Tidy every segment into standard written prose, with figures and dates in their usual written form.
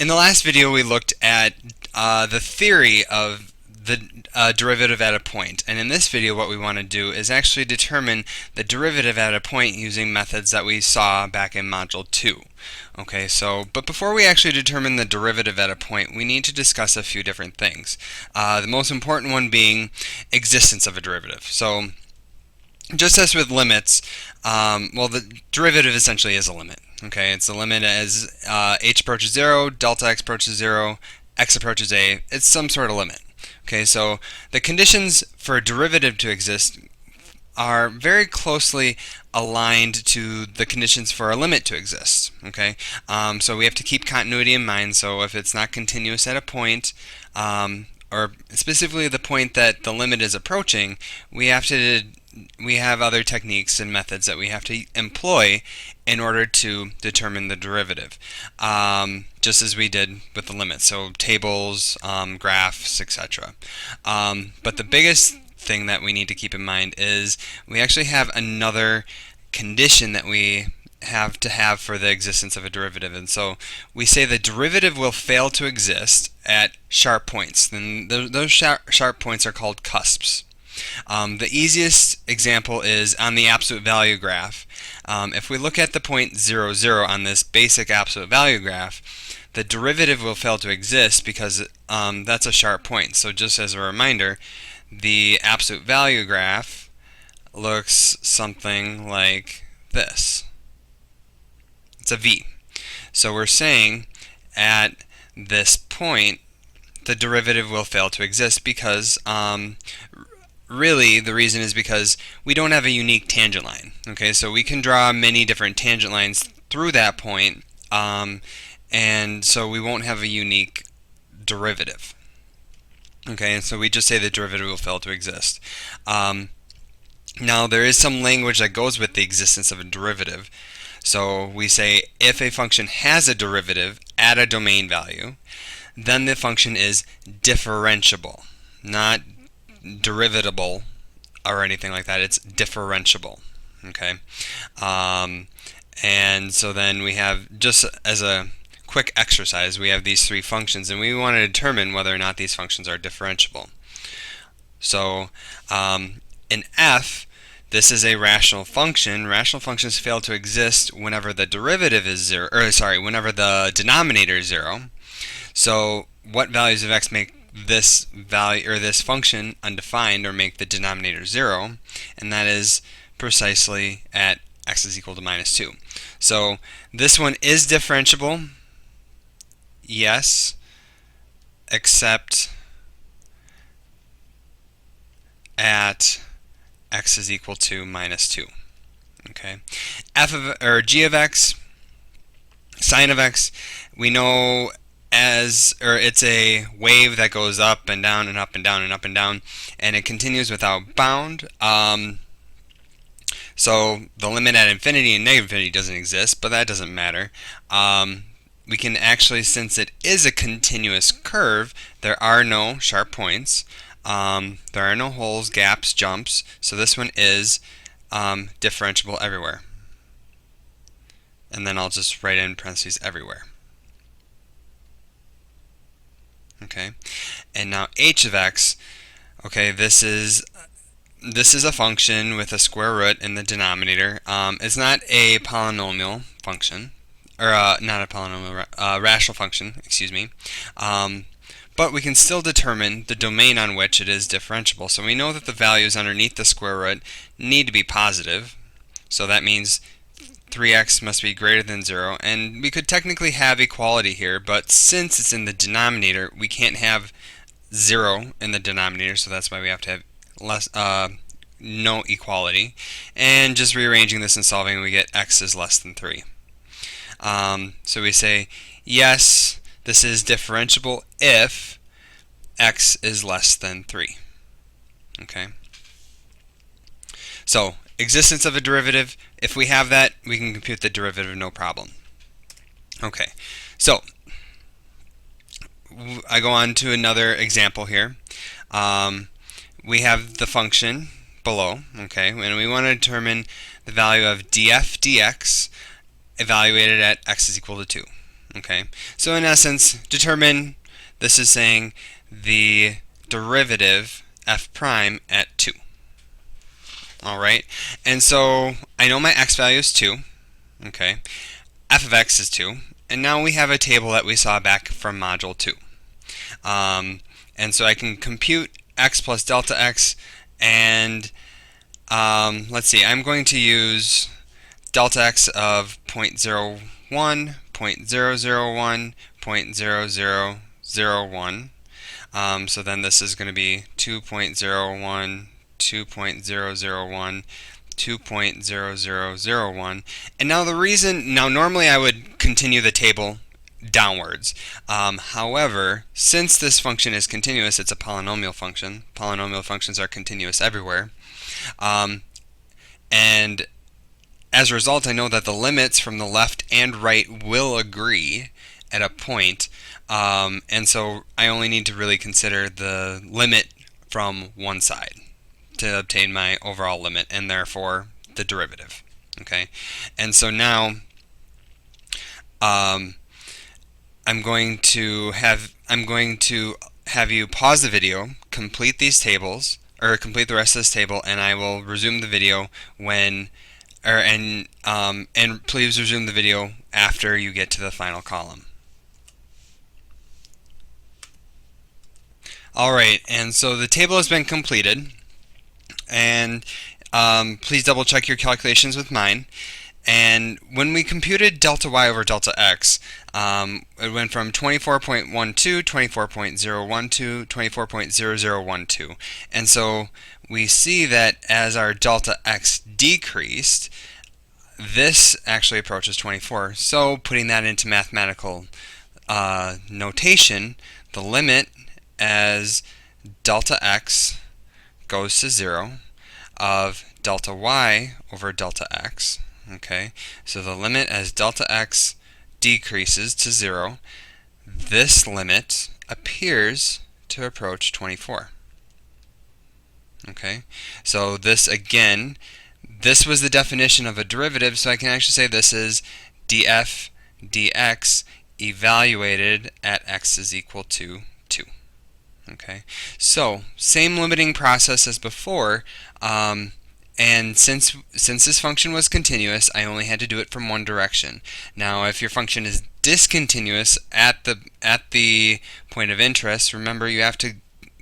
In the last video, we looked at the theory of the derivative at a point. And in this video, what we want to do is actually determine the derivative at a point using methods that we saw back in Module 2. Okay, but before we actually determine the derivative at a point, we need to discuss a few different things. The most important one being existence of a derivative. So, just as with limits, well, the derivative essentially is a limit. Okay, it's a limit as h approaches 0, delta x approaches 0, x approaches a. It's some sort of limit. Okay, so the conditions for a derivative to exist are very closely aligned to the conditions for a limit to exist. Okay, so we have to keep continuity in mind. So if it's not continuous at a point, or specifically the point that the limit is approaching, we have other techniques and methods that we have to employ in order to determine the derivative, just as we did with the limit. So tables, graphs, etc. But the biggest thing that we need to keep in mind is we actually have another condition that we have to have for the existence of a derivative. And so we say the derivative will fail to exist at sharp points. Then those sharp points are called cusps. The easiest example is on the absolute value graph. If we look at the point 0, 0 on this basic absolute value graph, the derivative will fail to exist because that's a sharp point. So just as a reminder, the absolute value graph looks something like this. It's a V. So we're saying at this point the derivative will fail to exist because really, the reason is because we don't have a unique tangent line. Okay, so we can draw many different tangent lines through that point, and so we won't have a unique derivative. Okay, and so we just say the derivative will fail to exist. Now, there is some language that goes with the existence of a derivative. So we say if a function has a derivative at a domain value, then the function is differentiable, not derivatable or anything like that. It's differentiable. Okay, and so then we have, just as a quick exercise, we have these three functions, and we want to determine whether or not these functions are differentiable. So in f, this is a rational function. Rational functions fail to exist whenever the derivative is 0, whenever the denominator is 0. So what values of x make this value or this function undefined or make the denominator 0? And that is precisely at x is equal to -2. So this one is differentiable, yes, except at x is equal to -2. Okay, g of x, sine of x, we know it's a wave that goes up and down and up and down and up and down, and it continues without bound. So the limit at infinity and negative infinity doesn't exist, but that doesn't matter. We can actually, since it is a continuous curve, there are no sharp points, there are no holes, gaps, jumps, so this one is differentiable everywhere. And then I'll just write in parentheses everywhere. Okay, and now h of x, okay, this is a function with a square root in the denominator. It's not a polynomial function, or not a polynomial, rational function, excuse me. But we can still determine the domain on which it is differentiable. So we know that the values underneath the square root need to be positive. So that means 3x must be greater than 0, and we could technically have equality here, but since it's in the denominator, we can't have 0 in the denominator, so that's why we have to have no equality. And just rearranging this and solving, we get x is less than 3. So we say, yes, this is differentiable if x is less than 3. Okay. So existence of a derivative, if we have that, we can compute the derivative no problem. Okay, so I go on to another example here. We have the function below, okay, and we want to determine the value of df dx evaluated at x is equal to 2. Okay, so in essence, determine, this is saying the derivative f prime at 2. Alright, and so I know my x value is 2. Okay, f of x is 2. And now we have a table that we saw back from Module 2. And so I can compute x plus delta x, and let's see, I'm going to use delta x of 0.01, 0.001, 0.0001. So then this is going to be 2.01, 2.001, 2.0001. And now the reason, normally I would continue the table downwards. However, since this function is continuous, it's a polynomial function. Polynomial functions are continuous everywhere. And as a result, I know that the limits from the left and right will agree at a point. And so I only need to really consider the limit from one side to obtain my overall limit, and therefore the derivative. Okay, and so now I'm going to have you pause the video, complete these tables, or complete the rest of this table, and I will resume the video when, and please resume the video after you get to the final column. Alright, and so the table has been completed, and please double check your calculations with mine. And when we computed delta y over delta x, it went from 24.12, 24.012, 24.0012. And so we see that as our delta x decreased, this actually approaches 24. So putting that into mathematical notation, the limit as delta x goes to 0 of delta y over delta x. Okay, so the limit as delta x decreases to 0, this limit appears to approach 24. Okay, so this again, this was the definition of a derivative, so I can actually say this is df dx evaluated at x is equal to 2. Okay, so same limiting process as before, and since this function was continuous, I only had to do it from one direction. Now, if your function is discontinuous at the point of interest, remember you have to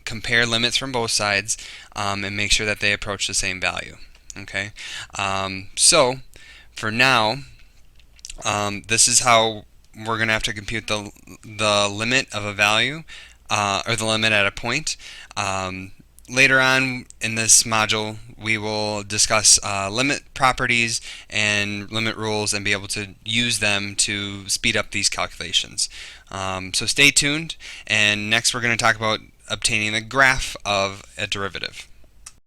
compare limits from both sides and make sure that they approach the same value. Okay, so for now, this is how we're going to have to compute the limit of a value, or the limit at a point. Later on in this module, we will discuss limit properties and limit rules and be able to use them to speed up these calculations. So stay tuned, and next we're going to talk about obtaining the graph of a derivative.